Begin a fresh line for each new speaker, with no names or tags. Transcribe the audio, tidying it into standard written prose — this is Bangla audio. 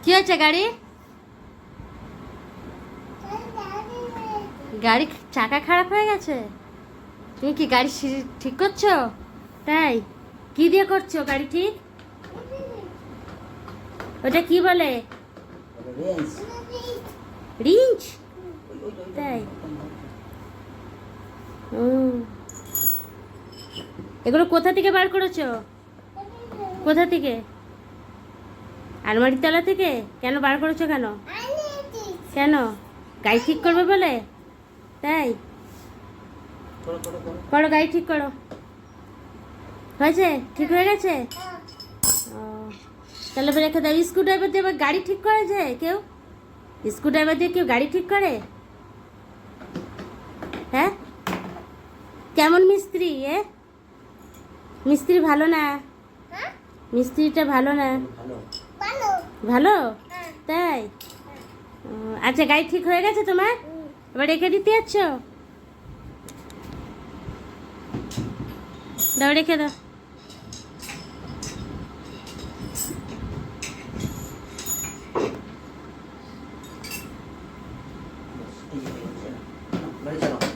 কি হয়েছে গাড়ি? গাড়ি চাকা খারাপ হয়ে গেছে? তুমি কি গাড়ি ঠিক করছো? তাই? কি দিয়ে করছো গাড়ি ঠিক? ওটা কি বলে? রিঞ্চ? তাই? এগুলো কোথা থেকে বার করেছো? কোথা থেকে? আলমারির তলা থেকে? কেন বার করেছো কেন? কেন? গাড়ি ঠিক করবে বলে? তাই? করো, গাড়ি ঠিক করো। হয়েছে? ঠিক হয়ে গেছে? ও, তাহলে রেখে দাও। স্ক্রু ড্রাইভার দিয়ে আবার গাড়ি ঠিক করা যায় কেউ? স্ক্রু ড্রাইভার দিয়ে কেউ গাড়ি ঠিক করে? হ্যাঁ? কেমন মিস্ত্রি এ? মিস্ত্রি ভালো না? মিস্ত্রিটা ভালো না? ভালো? তাই? আচ্ছা, গাড়ি ঠিক হয়ে গেছে তোমার? এবার রেখে দিতে যাচ্ছ? দাও, রেখে দাও।
বাড়ি চলো।